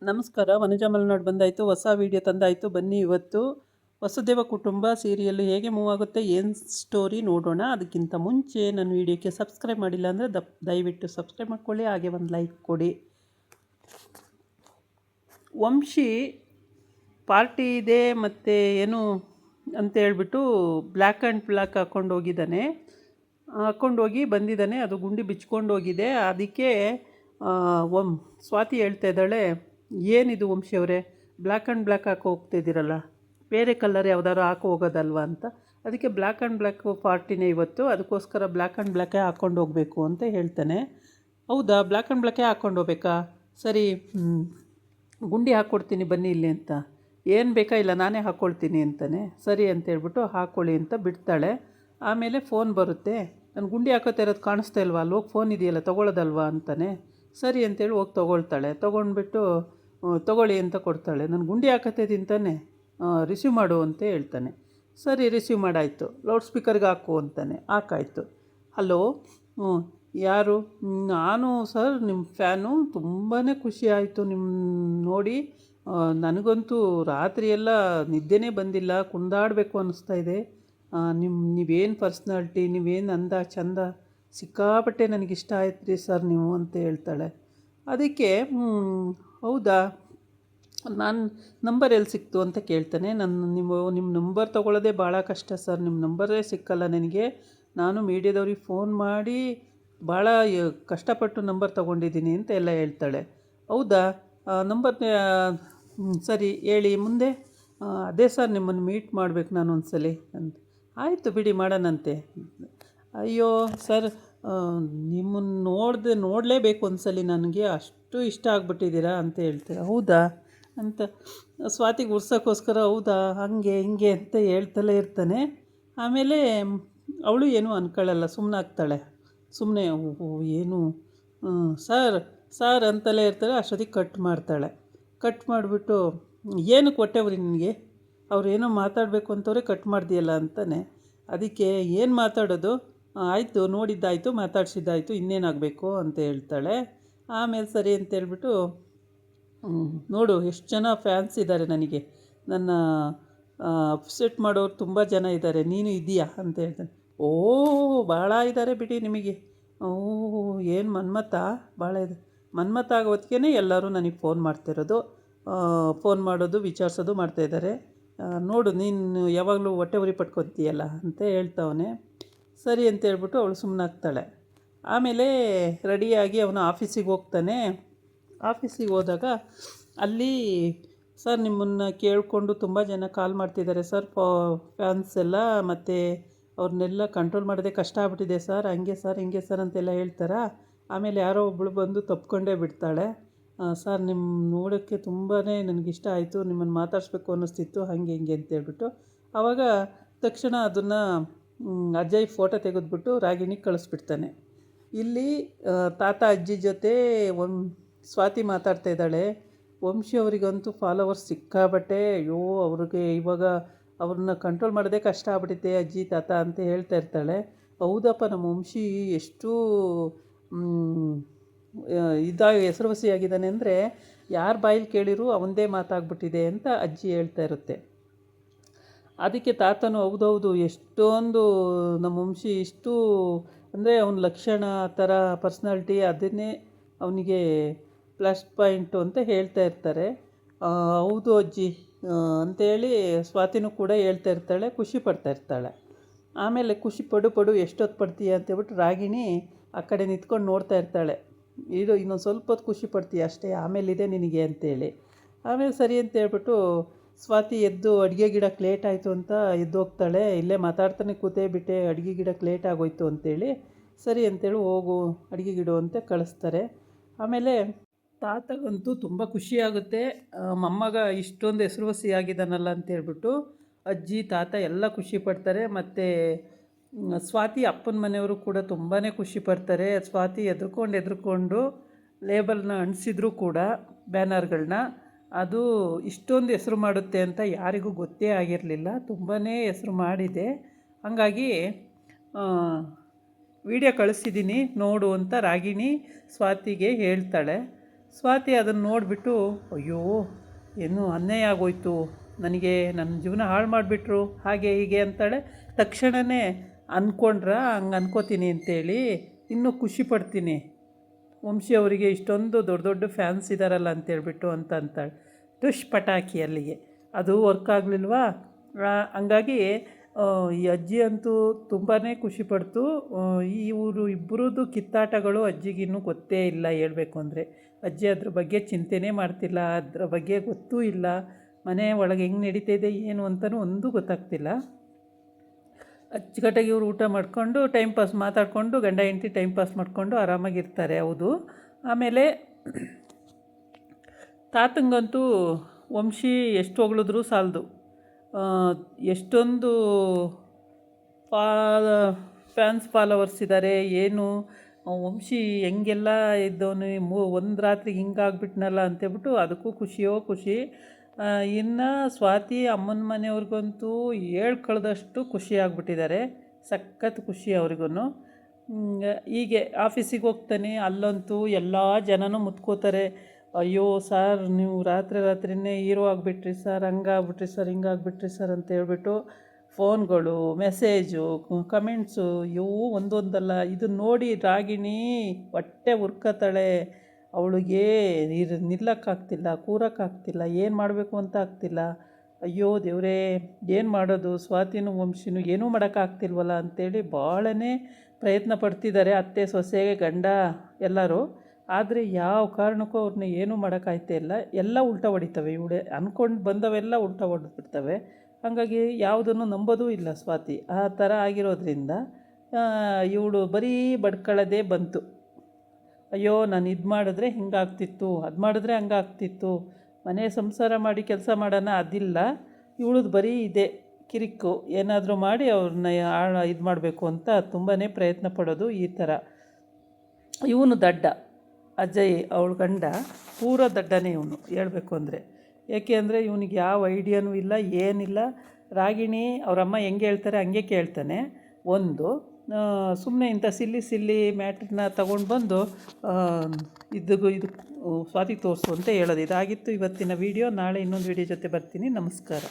ನಮಸ್ಕಾರ. ವನಜಾ ಮಲೆನಾಡು ಬಂದಾಯಿತು, ಹೊಸ ವೀಡಿಯೋ ತಂದಾಯಿತು. ಬನ್ನಿ ಇವತ್ತು ವಸುದೇವ ಕುಟುಂಬ ಸೀರಿಯಲ್ ಹೇಗೆ ಮೂವ್ ಆಗುತ್ತೆ, ಏನು ಸ್ಟೋರಿ ನೋಡೋಣ. ಅದಕ್ಕಿಂತ ಮುಂಚೆ ನನ್ನ ವೀಡಿಯೋಕ್ಕೆ ಸಬ್ಸ್ಕ್ರೈಬ್ ಮಾಡಿಲ್ಲ ಅಂದರೆ ದಯವಿಟ್ಟು ಸಬ್ಸ್ಕ್ರೈಬ್ ಮಾಡ್ಕೊಳ್ಳಿ, ಹಾಗೆ ಒಂದು ಲೈಕ್ ಕೊಡಿ. ವಂಶಿ ಪಾರ್ಟಿ ಇದೆ ಮತ್ತು ಏನು ಅಂತ ಹೇಳ್ಬಿಟ್ಟು ಬ್ಲ್ಯಾಕ್ ಆ್ಯಂಡ್ ಬ್ಲ್ಯಾಕ್ ಹಾಕ್ಕೊಂಡು ಹೋಗಿ ಬಂದಿದ್ದಾನೆ. ಅದು ಗುಂಡಿ ಬಿಚ್ಕೊಂಡು ಹೋಗಿದೆ. ಅದಕ್ಕೆ ಸ್ವಾತಿ ಹೇಳ್ತಾ ಇದ್ದಾಳೆ, ಏನಿದು ವಂಶಿ ಅವರೇ, ಬ್ಲ್ಯಾಕ್ ಆ್ಯಂಡ್ ಬ್ಲ್ಯಾಕ್ ಹಾಕಿ ಹೋಗ್ತಿದ್ದೀರಲ್ಲ, ಬೇರೆ ಕಲರ್ ಯಾವ್ದಾದ್ರು ಹಾಕಿ ಹೋಗೋದಲ್ವ ಅಂತ. ಅದಕ್ಕೆ ಬ್ಲ್ಯಾಕ್ ಆ್ಯಂಡ್ ಬ್ಲ್ಯಾಕ್ ಪಾರ್ಟಿನೇ ಇವತ್ತು, ಅದಕ್ಕೋಸ್ಕರ ಬ್ಲ್ಯಾಕ್ ಆ್ಯಂಡ್ ಬ್ಲ್ಯಾಕೇ ಹಾಕ್ಕೊಂಡು ಹೋಗಬೇಕು ಅಂತ ಹೇಳ್ತಾನೆ. ಹೌದಾ, ಬ್ಲ್ಯಾಕ್ ಆ್ಯಂಡ್ ಬ್ಲ್ಯಾಕೇ ಹಾಕ್ಕೊಂಡು ಹೋಗ್ಬೇಕಾ? ಸರಿ, ಗುಂಡಿ ಹಾಕ್ಕೊಡ್ತೀನಿ ಬನ್ನಿ ಇಲ್ಲಿ ಅಂತ. ಏನು ಬೇಕಾ, ಇಲ್ಲ ನಾನೇ ಹಾಕ್ಕೊಳ್ತೀನಿ ಅಂತಾನೆ. ಸರಿ ಅಂತೇಳ್ಬಿಟ್ಟು ಹಾಕ್ಕೊಳ್ಳಿ ಅಂತ ಬಿಡ್ತಾಳೆ. ಆಮೇಲೆ ಫೋನ್ ಬರುತ್ತೆ. ನಾನು ಗುಂಡಿ ಹಾಕೋತಾ ಇರೋದು ಕಾಣಿಸ್ತಾ ಇಲ್ವಾ, ಅಲ್ಲಿ ಹೋಗಿ ಫೋನ್ ಇದೆಯಲ್ಲ ತೊಗೊಳ್ಳೋದಲ್ವಾ ಅಂತಾನೆ. ಸರಿ ಅಂತೇಳಿ ಹೋಗಿ ತೊಗೊಳ್ತಾಳೆ. ತೊಗೊಂಡ್ಬಿಟ್ಟು ತೊಗೊಳ್ಳಿ ಅಂತ ಕೊಡ್ತಾಳೆ. ನಾನು ಗುಂಡಿ ಹಾಕತ್ತೆ ತಿಂತಾನೆ, ರಿಸೀವ್ ಮಾಡು ಅಂತ ಹೇಳ್ತಾನೆ. ಸರಿ ರಿಸೀವ್ ಮಾಡಾಯಿತು. ಲೌಡ್ ಸ್ಪೀಕರ್ಗೆ ಹಾಕು ಅಂತಾನೆ. ಹಾಕಾಯಿತು. ಹಲೋ, ಯಾರು? ನಾನು ಸರ್ ನಿಮ್ಮ ಫ್ಯಾನು, ತುಂಬಾ ಖುಷಿ ಆಯಿತು ನಿಮ್ಮ ನೋಡಿ. ನನಗಂತೂ ರಾತ್ರಿಯೆಲ್ಲ ನಿದ್ದೆನೇ ಬಂದಿಲ್ಲ, ಕುಣಿದಾಡಬೇಕು ಅನ್ನಿಸ್ತಾ ಇದೆ. ನೀವೇನು ಪರ್ಸ್ನಾಲಿಟಿ, ನೀವೇನು ಅಂದ ಚಂದ, ಸಿಕ್ಕಾಪಟ್ಟೆ ನನಗಿಷ್ಟ ಆಯ್ತು ರೀ ಸರ್ ನೀವು ಅಂತ ಹೇಳ್ತಾಳೆ. ಅದಕ್ಕೆ ಹೌದಾ, ನಾನು ನಂಬರ್ ಎಲ್ಲಿ ಸಿಕ್ತು ಅಂತ ಕೇಳ್ತಾನೆ. ನಿಮ್ಮ ನಂಬರ್ ತೊಗೊಳ್ಳೋದೇ ಭಾಳ ಕಷ್ಟ ಸರ್, ನಿಮ್ಮ ನಂಬರೇ ಸಿಕ್ಕಲ್ಲ ನನಗೆ. ನಾನು ಮೀಡಿಯಾದವ್ರಿಗೆ ಫೋನ್ ಮಾಡಿ ಭಾಳ ಕಷ್ಟಪಟ್ಟು ನಂಬರ್ ತೊಗೊಂಡಿದ್ದೀನಿ ಅಂತ ಎಲ್ಲ ಹೇಳ್ತಾಳೆ. ಹೌದಾ, ನಂಬರ್ ಸರಿ ಹೇಳಿ ಮುಂದೆ. ಅದೇ ಸರ್, ನಿಮ್ಮನ್ನು ಮೀಟ್ ಮಾಡಬೇಕು ನಾನು ಒಂದ್ಸಲ ಅಂತ. ಆಯಿತು ಬಿಡಿ, ಮಾಡೋಣಂತೆ. ಅಯ್ಯೋ ಸರ್, ನಿಮ್ಮನ್ನು ನೋಡಲೇಬೇಕು ಒಂದ್ಸಲ, ನನಗೆ ಅಷ್ಟು ಇಷ್ಟ ಆಗ್ಬಿಟ್ಟಿದ್ದೀರಾ ಅಂತ ಹೇಳ್ತಾರೆ. ಹೌದಾ ಅಂತ ಸ್ವಾತಿಗೆ ಉರ್ಸೋಕ್ಕೋಸ್ಕರ ಹೌದಾ ಹಾಗೆ ಹಿಂಗೆ ಅಂತ ಹೇಳ್ತಲೇ ಇರ್ತಾನೆ. ಆಮೇಲೆ ಅವಳು ಏನೂ ಅಂದ್ಕೊಳ್ಳಲ್ಲ, ಸುಮ್ಮನಾಗ್ತಾಳೆ. ಸುಮ್ಮನೆ ಏನು ಸರ್ ಅಂತಲೇ ಇರ್ತಾಳೆ. ಅಷ್ಟೊತ್ತಿಗೆ ಕಟ್ ಮಾಡ್ತಾಳೆ. ಕಟ್ ಮಾಡಿಬಿಟ್ಟು ಏನಕ್ಕೆ ಕೊಟ್ಟೆವ್ರಿ ನಿನಗೆ, ಅವ್ರು ಏನೋ ಮಾತಾಡಬೇಕು ಅಂತವ್ರೆ ಕಟ್ ಮಾಡ್ದಿಯಲ್ಲ ಅಂತಾನೆ. ಅದಕ್ಕೆ ಏನು ಮಾತಾಡೋದು, ಆಯಿತು ನೋಡಿದ್ದಾಯಿತು, ಮಾತಾಡ್ಸಿದ್ದಾಯಿತು, ಇನ್ನೇನಾಗಬೇಕು ಅಂತ ಹೇಳ್ತಾಳೆ. ಆಮೇಲೆ ಸರಿ ಅಂತೇಳ್ಬಿಟ್ಟು, ನೋಡು ಎಷ್ಟು ಜನ ಫ್ಯಾನ್ಸ್ ಇದ್ದಾರೆ ನನಗೆ, ನನ್ನ ಅಪ್ಸೆಟ್ ಮಾಡೋರು ತುಂಬ ಜನ ಇದ್ದಾರೆ, ನೀನು ಇದೆಯಾ ಅಂತ ಹೇಳ್ತಾನೆ. ಭಾಳ ಇದ್ದಾರೆ ಬಿಡಿ ನಿಮಗೆ. ಏನು ಮನ್ಮಥ, ಭಾಳ ಇದೆ. ಮನ್ಮಥ ಆಗೋ ಹೊತ್ತಿಗೆ ಎಲ್ಲರೂ ನನಗೆ ಫೋನ್ ಮಾಡ್ತಿರೋದು, ಫೋನ್ ಮಾಡೋದು ವಿಚಾರಿಸೋದು ಮಾಡ್ತಾಯಿದ್ದಾರೆ. ನೋಡು, ನೀನು ಯಾವಾಗಲೂ ಹೊಟ್ಟೆ ಉರಿ ಪಟ್ಕೊತೀಯಲ್ಲ ಅಂತ ಹೇಳ್ತವನೆ. ಸರಿ ಅಂತೇಳ್ಬಿಟ್ಟು ಅವಳು ಸುಮ್ಮನಾಗ್ತಾಳೆ. ಆಮೇಲೆ ರೆಡಿಯಾಗಿ ಅವನು ಆಫೀಸಿಗೆ ಹೋಗ್ತಾನೆ. ಆಫೀಸಿಗೆ ಹೋದಾಗ ಅಲ್ಲಿ, ಸರ್ ನಿಮ್ಮನ್ನು ಕೇಳಿಕೊಂಡು ತುಂಬ ಜನ ಕಾಲ್ ಮಾಡ್ತಿದ್ದಾರೆ ಸರ್, ಫ್ಯಾನ್ಸ್ ಎಲ್ಲ, ಮತ್ತು ಅವ್ರನ್ನೆಲ್ಲ ಕಂಟ್ರೋಲ್ ಮಾಡೋದೇ ಕಷ್ಟ ಆಗ್ಬಿಟ್ಟಿದೆ ಸರ್, ಹಂಗೆ ಸರ್ ಹಿಂಗೆ ಸರ್ ಅಂತೆಲ್ಲ ಹೇಳ್ತಾರೆ. ಆಮೇಲೆ ಯಾರೋ ಒಬ್ಬಳು ಬಂದು ತಪ್ಪಿಕೊಂಡೇ ಬಿಡ್ತಾಳೆ. ಸರ್ ನಿಮ್ಮ ನೋಡೋಕ್ಕೆ ತುಂಬಾ ನನಗಿಷ್ಟ ಆಯಿತು, ನಿಮ್ಮನ್ನು ಮಾತಾಡಿಸ್ಬೇಕು ಅನ್ನಿಸ್ತಿತ್ತು, ಹಾಗೆ ಹಿಂಗೆ ಅಂತೇಳ್ಬಿಟ್ಟು ಆವಾಗ ತಕ್ಷಣ ಅದನ್ನು ಅಜಯ್ ಫೋಟೋ ತೆಗೆದ್ಬಿಟ್ಟು ರಾಗಿಣಿಗೆ ಕಳಿಸ್ಬಿಡ್ತಾನೆ. ಇಲ್ಲಿ ತಾತ ಅಜ್ಜಿ ಜೊತೆ ಸ್ವಾತಿ ಮಾತಾಡ್ತಾ ಇದ್ದಾಳೆ. ವಂಶಿ ಅವರಿಗಂತೂ ಫಾಲೋವರ್ಸ್ ಸಿಕ್ಕಾಬಟ್ಟೆ. ಅಯ್ಯೋ, ಅವ್ರಿಗೆ ಇವಾಗ ಅವ್ರನ್ನ ಕಂಟ್ರೋಲ್ ಮಾಡೋದೇ ಕಷ್ಟ ಆಗ್ಬಿಟ್ಟಿದೆ ಅಜ್ಜಿ ತಾತ ಅಂತ ಹೇಳ್ತಾ ಇರ್ತಾಳೆ. ಹೌದಪ್ಪ, ನಮ್ಮ ವಂಶಿ ಎಷ್ಟು ಹೆಸರುವಾಸಿಯಾಗಿದ್ದಾನೆ ಅಂದರೆ, ಯಾರ ಬಾಯಲ್ಲಿ ಕೇಳಿರೂ ಅವನದೇ ಮಾತಾಗ್ಬಿಟ್ಟಿದೆ ಅಂತ ಅಜ್ಜಿ ಹೇಳ್ತಾ ಇರುತ್ತೆ. ಅದಕ್ಕೆ ತಾತನು ಹೌದೌದು, ಎಷ್ಟೊಂದು ನಮ್ಮ ವಂಶಿ ಇಷ್ಟು ಅಂದರೆ ಅವನ ಲಕ್ಷಣ, ಆ ಥರ ಪರ್ಸ್ನಾಲಿಟಿ, ಅದನ್ನೇ ಅವನಿಗೆ ಪ್ಲಸ್ ಪಾಯಿಂಟು ಅಂತ ಹೇಳ್ತಾ ಇರ್ತಾರೆ. ಹೌದು ಅಜ್ಜಿ ಅಂತೇಳಿ ಸ್ವಾತಿನೂ ಕೂಡ ಹೇಳ್ತಾ ಇರ್ತಾಳೆ, ಖುಷಿ ಪಡ್ತಾ ಇರ್ತಾಳೆ. ಆಮೇಲೆ ಖುಷಿ ಪಡು ಎಷ್ಟೊತ್ತು ಪಡ್ತೀಯ ಅಂತೇಳ್ಬಿಟ್ಟು ರಾಗಿಣಿ ಆ ಕಡೆ ನಿಂತ್ಕೊಂಡು ನೋಡ್ತಾ ಇರ್ತಾಳೆ. ಇನ್ನೊಂದು ಸ್ವಲ್ಪ ಹೊತ್ತು ಖುಷಿ ಪಡ್ತೀಯ ಅಷ್ಟೇ, ಆಮೇಲಿದೆ ನಿನಗೆ ಅಂತೇಳಿ. ಆಮೇಲೆ ಸರಿ ಅಂತೇಳ್ಬಿಟ್ಟು ಸ್ವಾತಿ ಎದ್ದು ಅಡುಗೆ ಗಿಡಕ್ಕೆ ಲೇಟ್ ಆಯಿತು ಅಂತ ಎದ್ದು ಹೋಗ್ತಾಳೆ. ಇಲ್ಲೇ ಮಾತಾಡ್ತಾನೆ ಕೂತೇ ಬಿಟ್ಟೆ, ಅಡುಗೆ ಗಿಡಕ್ಕೆ ಲೇಟ್ ಆಗೋಯ್ತು ಅಂತೇಳಿ. ಸರಿ ಅಂತೇಳಿ ಹೋಗು ಅಡುಗೆ ಗಿಡ ಅಂತ ಕಳಿಸ್ತಾರೆ. ಆಮೇಲೆ ತಾತಗಂತೂ ತುಂಬ ಖುಷಿಯಾಗುತ್ತೆ, ಮೊಮ್ಮಗ ಇಷ್ಟೊಂದು ಹೆಸರುವಾಸಿಯಾಗಿದ್ದಾನಲ್ಲ ಅಂತೇಳ್ಬಿಟ್ಟು. ಅಜ್ಜಿ ತಾತ ಎಲ್ಲ ಖುಷಿ ಪಡ್ತಾರೆ. ಮತ್ತು ಸ್ವಾತಿ ಅಪ್ಪನ ಮನೆಯವರು ಕೂಡ ತುಂಬಾ ಖುಷಿ ಪಡ್ತಾರೆ. ಸ್ವಾತಿ ಎದ್ರುಕೊಂಡು ಲೇಬಲ್ನ ಅಂಟಿಸಿದ್ರು ಕೂಡ, ಬ್ಯಾನರ್ಗಳನ್ನ, ಅದು ಇಷ್ಟೊಂದು ಹೆಸರು ಮಾಡುತ್ತೆ ಅಂತ ಯಾರಿಗೂ ಗೊತ್ತೇ ಆಗಿರಲಿಲ್ಲ. ತುಂಬಾ ಹೆಸರು ಮಾಡಿದೆ. ಹಾಗಾಗಿ ವಿಡಿಯೋ ಕಳಿಸಿದ್ದೀನಿ ನೋಡು ಅಂತ ರಾಗಿಣಿ ಸ್ವಾತಿಗೆ ಹೇಳ್ತಾಳೆ. ಸ್ವಾತಿ ಅದನ್ನು ನೋಡಿಬಿಟ್ಟು ಅಯ್ಯೋ ಏನು ಅನ್ಯಾಯ ಆಗೋಯ್ತು, ನನಗೆ ನನ್ನ ಜೀವನ ಹಾಳು ಮಾಡಿಬಿಟ್ರು ಹಾಗೆ ಹೀಗೆ ಅಂತಾಳೆ. ತಕ್ಷಣವೇ ಅಂದ್ಕೊಂಡ್ರ ಹಂಗೆ ಅನ್ಕೋತೀನಿ ಅಂತೇಳಿ ಇನ್ನೂ ಖುಷಿ ಪಡ್ತೀನಿ, ವಂಶಿ ಅವರಿಗೆ ಇಷ್ಟೊಂದು ದೊಡ್ಡ ದೊಡ್ಡ ಫ್ಯಾನ್ಸ್ ಇದ್ದಾರಲ್ಲ ಅಂತೇಳ್ಬಿಟ್ಟು ಅಂತ ಅಂತಾಳೆ. ಟುಷ್ ಪಟಾಕಿ ಅಲ್ಲಿಗೆ ಅದು ವರ್ಕ್ ಆಗಲಿಲ್ವಾ. ಹಂಗಾಗಿ ಈ ಅಜ್ಜಿ ಅಂತೂ ತುಂಬಾ ಖುಷಿಪಡ್ತು. ಇವರು ಇಬ್ಬರದ್ದು ಕಿತ್ತಾಟಗಳು ಅಜ್ಜಿಗಿನ್ನೂ ಗೊತ್ತೇ ಇಲ್ಲ ಹೇಳ್ಬೇಕು ಅಂದರೆ. ಅಜ್ಜಿ ಅದ್ರ ಬಗ್ಗೆ ಚಿಂತೆನೇ ಮಾಡ್ತಿಲ್ಲ, ಅದ್ರ ಬಗ್ಗೆ ಗೊತ್ತೂ ಇಲ್ಲ, ಮನೆ ಒಳಗೆ ಹೆಂಗೆ ನಡೀತಾಯಿದೆ ಏನು ಅಂತಲೂ ಒಂದೂ ಗೊತ್ತಾಗ್ತಿಲ್ಲ. ಅಚ್ಚುಕಟ್ಟಾಗಿ ಇವರು ಊಟ ಮಾಡಿಕೊಂಡು ಟೈಮ್ ಪಾಸ್ ಮಾತಾಡಿಕೊಂಡು ಗಂಡ ಹೆಂಡತಿ ಟೈಮ್ ಪಾಸ್ ಮಾಡಿಕೊಂಡು ಆರಾಮಾಗಿರ್ತಾರೆ. ಹೌದು. ಆಮೇಲೆ ತಾತಂಗಂತೂ ವಂಶಿ ಎಷ್ಟು ಹೊಗಳಿದ್ರೂ ಸಾಲದು. ಎಷ್ಟೊಂದು ಫ್ಯಾನ್ಸ್ ಫಾಲೋವರ್ಸ್ ಇದ್ದಾರೆ, ಏನು ವಂಶಿ ಹೆಂಗೆಲ್ಲ ಇದ್ದವನು ಒಂದು ರಾತ್ರಿಗೆ ಹಿಂಗಾಗ್ಬಿಟ್ನಲ್ಲ ಅಂತೇಳ್ಬಿಟ್ಟು ಅದಕ್ಕೂ ಖುಷಿಯೋ ಖುಷಿ. ಇನ್ನು ಸ್ವಾತಿ ಅಮ್ಮನ ಮನೆಯವ್ರಿಗಂತೂ ಹೇಳ್ಕೊಳ್ದಷ್ಟು ಖುಷಿ ಆಗ್ಬಿಟ್ಟಿದ್ದಾರೆ, ಸಖತ್ ಖುಷಿ ಅವ್ರಿಗೂ. ಹೀಗೆ ಆಫೀಸಿಗೆ ಹೋಗ್ತಾನೆ, ಅಲ್ಲಂತೂ ಎಲ್ಲ ಜನನೂ ಮುತ್ಕೋತಾರೆ. ಅಯ್ಯೋ ಸರ್ ನೀವು ರಾತ್ರಿನೇ ಹೀರೋ ಆಗಿಬಿಟ್ರಿ ಸರ್, ಹಂಗಾಗ್ಬಿಟ್ರಿ ಸರ್, ಹಿಂಗಾಗ್ಬಿಟ್ರಿ ಸರ್ ಅಂತ ಹೇಳ್ಬಿಟ್ಟು ಫೋನ್ಗಳು, ಮೆಸೇಜು, ಕಮೆಂಟ್ಸು ಇವು ಒಂದೊಂದಲ್ಲ. ಇದನ್ನು ನೋಡಿ ರಾಗಿಣಿ ಹೊಟ್ಟೆ ಉರ್ಕತ್ತಾಳೆ. ಅವಳಿಗೆ ನಿಲ್ಲಕ್ಕಾಗ್ತಿಲ್ಲ, ಕೂರೋಕ್ಕಾಗ್ತಿಲ್ಲ, ಏನು ಮಾಡಬೇಕು ಅಂತ ಆಗ್ತಿಲ್ಲ. ಅಯ್ಯೋ ದೇವರೇ ಏನು ಮಾಡೋದು, ಸ್ವಾತಿನೂ ವಂಶಿನೂ ಏನೂ ಮಾಡೋಕ್ಕಾಗ್ತಿಲ್ವಲ್ಲ ಅಂಥೇಳಿ ಭಾಳನೇ ಪ್ರಯತ್ನ ಪಡ್ತಿದ್ದಾರೆ ಅತ್ತೆ ಸೊಸೆ ಗಂಡ ಎಲ್ಲರೂ. ಆದರೆ ಯಾವ ಕಾರಣಕ್ಕೂ ಅವ್ರನ್ನ ಏನೂ ಮಾಡೋಕ್ಕಾಯ್ತಾ ಇಲ್ಲ. ಎಲ್ಲ ಉಲ್ಟಾ ಹೊಡಿತವೆ, ಇವಳೆ ಅಂದ್ಕೊಂಡು ಬಂದವೆಲ್ಲ ಉಲ್ಟಾ ಹೊಡೆದ್ಬಿಡ್ತವೆ. ಹಾಗಾಗಿ ಯಾವುದನ್ನು ನಂಬೋದೂ ಇಲ್ಲ ಸ್ವಾತಿ. ಆ ಥರ ಆಗಿರೋದ್ರಿಂದ ಇವಳು ಬರೀ ಬಡ್ಕೊಳ್ಳೋದೇ ಬಂತು. ಅಯ್ಯೋ ನಾನು ಇದು ಮಾಡಿದ್ರೆ ಹಿಂಗಾಗ್ತಿತ್ತು, ಅದು ಮಾಡಿದ್ರೆ ಹಂಗಾಗ್ತಿತ್ತು, ಮನೆ ಸಂಸಾರ ಮಾಡಿ ಕೆಲಸ ಮಾಡೋಣ ಅದಿಲ್ಲ. ಇವಳದು ಬರೀ ಇದೆ ಕಿರಿಕು, ಏನಾದರೂ ಮಾಡಿ ಅವ್ರನ್ನ ಇದು ಮಾಡಬೇಕು ಅಂತ ತುಂಬಾ ಪ್ರಯತ್ನ ಪಡೋದು ಈ ಥರ. ಇವನು ದಡ್ಡ ಅಜಯ್, ಅವಳ ಗಂಡ ಪೂರ ದಡ್ಡನೇ ಇವನು ಹೇಳ್ಬೇಕು ಅಂದರೆ. ಏಕೆ ಅಂದರೆ ಇವನಿಗೆ ಯಾವ ಐಡಿಯಾನೂ ಇಲ್ಲ, ಏನಿಲ್ಲ. ರಾಗಿಣಿ ಅವರಮ್ಮ ಹೆಂಗೆ ಹೇಳ್ತಾರೆ ಹಂಗೆ ಕೇಳ್ತಾನೆ. ಸುಮ್ಮನೆ ಇಂಥ ಸಿಲ್ಲಿ ಮ್ಯಾಟ್ರನ್ನ ತಗೊಂಡು ಬಂದು ಇದು ಸ್ವಾತಿ ತೋರಿಸು ಅಂತ ಹೇಳೋದು. ಇದಾಗಿತ್ತು ಇವತ್ತಿನ ವೀಡಿಯೋ. ನಾಳೆ ಇನ್ನೊಂದು ವೀಡಿಯೋ ಜೊತೆ ಬರ್ತೀನಿ. ನಮಸ್ಕಾರ.